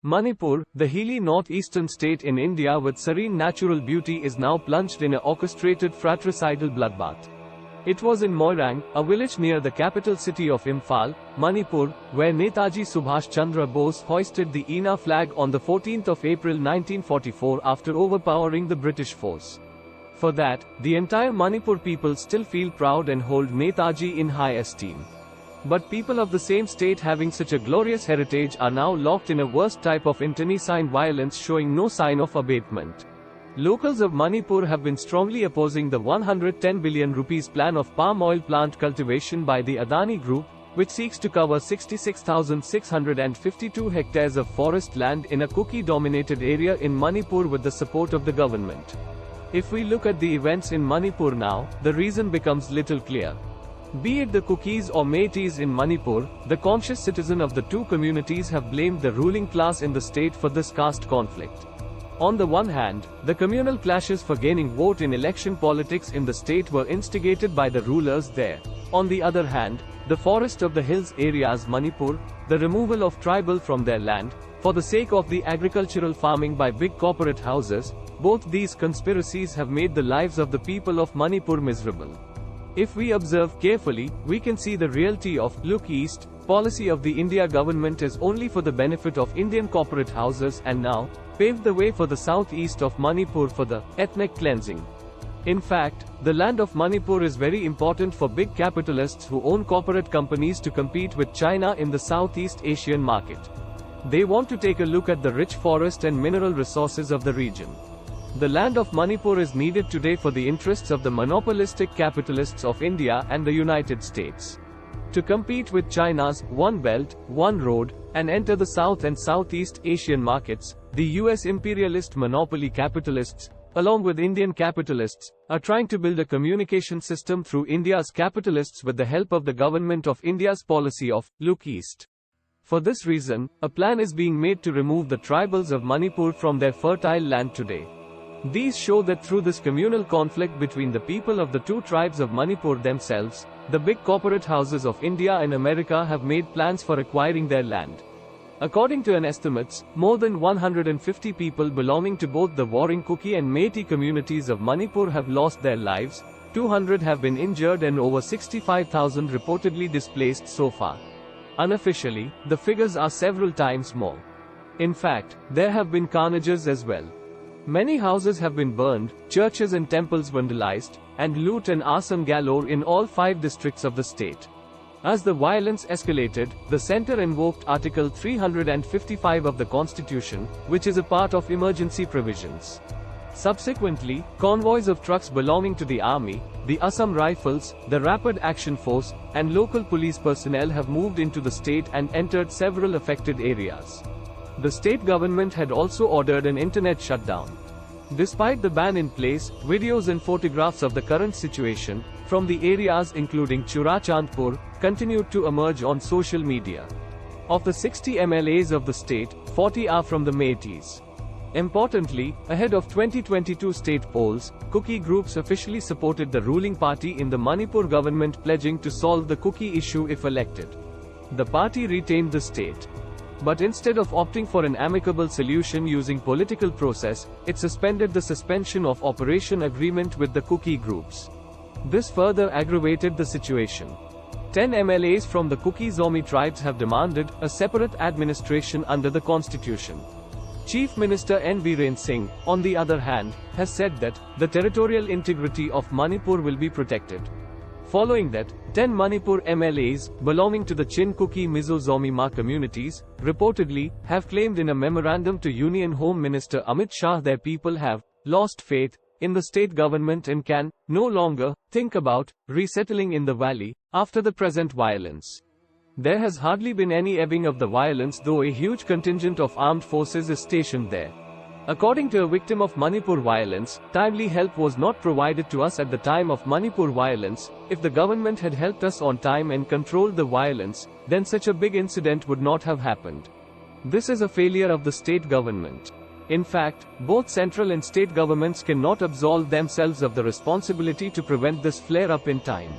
Manipur, the hilly northeastern state in India with serene natural beauty, is now plunged in an orchestrated fratricidal bloodbath. It was in Moirang, a village near the capital city of Imphal, Manipur, where Netaji Subhash Chandra Bose hoisted the INA flag on the 14th of April 1944 after overpowering the British force. For that, the entire Manipur people still feel proud and hold Netaji in high esteem. But people of the same state having such a glorious heritage are now locked in a worst type of internecine violence showing no sign of abatement. Locals of Manipur have been strongly opposing the 110 billion rupees plan of palm oil plant cultivation by the Adani Group, which seeks to cover 66,652 hectares of forest land in a Kuki-dominated area in Manipur with the support of the government. If we look at the events in Manipur now, the reason becomes little clear. Be it the Kukis or Métis in Manipur, the conscious citizens of the two communities have blamed the ruling class in the state for this caste conflict. On the one hand, the communal clashes for gaining vote in election politics in the state were instigated by the rulers there. On the other hand, the forest of the hills areas Manipur, the removal of tribal from their land, for the sake of the agricultural farming by big corporate houses, both these conspiracies have made the lives of the people of Manipur miserable. If we observe carefully, we can see the reality of "Look East" policy of the India government is only for the benefit of Indian corporate houses and now paved the way for the southeast of Manipur for the ethnic cleansing. In fact, the land of Manipur is very important for big capitalists who own corporate companies to compete with China in the Southeast Asian market. They want to take a look at the rich forest and mineral resources of the region. The land of Manipur is needed today for the interests of the monopolistic capitalists of India and the United States. To compete with China's One Belt, One Road, and enter the South and Southeast Asian markets, the US imperialist monopoly capitalists, along with Indian capitalists, are trying to build a communication system through India's capitalists with the help of the government of India's policy of "Look East." For this reason, a plan is being made to remove the tribals of Manipur from their fertile land today. These show that through this communal conflict between the people of the two tribes of Manipur themselves, the big corporate houses of India and America have made plans for acquiring their land. According to an estimates, more than 150 people belonging to both the warring Kuki and Métis communities of Manipur have lost their lives, 200 have been injured and over 65,000 reportedly displaced so far. Unofficially, the figures are several times more. In fact, there have been carnages as well. Many houses have been burned, churches and temples vandalized, and loot and arson galore in all 5 districts of the state. As the violence escalated, the center invoked Article 355 of the Constitution, which is a part of emergency provisions. Subsequently, convoys of trucks belonging to the army, the Assam Rifles, the Rapid Action Force, and local police personnel have moved into the state and entered several affected areas. The state government had also ordered an internet shutdown. Despite the ban in place, videos and photographs of the current situation, from the areas including Churachandpur, continued to emerge on social media. Of the 60 MLAs of the state, 40 are from the Métis. Importantly, ahead of 2022 state polls, Kuki groups officially supported the ruling party in the Manipur government, pledging to solve the Kuki issue if elected. The party retained the state. But instead of opting for an amicable solution using political process, it suspended the suspension of operation agreement with the Kuki groups. This further aggravated the situation. 10 MLAs from the Kuki Zomi tribes have demanded a separate administration under the constitution. Chief Minister N. Biren Singh, on the other hand, has said that the territorial integrity of Manipur will be protected. Following that, 10 Manipur MLAs, belonging to the Chin Kuki Mizo Zomi Ma communities, reportedly, have claimed in a memorandum to Union Home Minister Amit Shah their people have lost faith in the state government and can no longer think about resettling in the valley after the present violence. There has hardly been any ebbing of the violence, though a huge contingent of armed forces is stationed there. According to a victim of Manipur violence, timely help was not provided to us at the time of Manipur violence. If the government had helped us on time and controlled the violence, then such a big incident would not have happened. This is a failure of the state government. In fact, both central and state governments cannot absolve themselves of the responsibility to prevent this flare-up in time.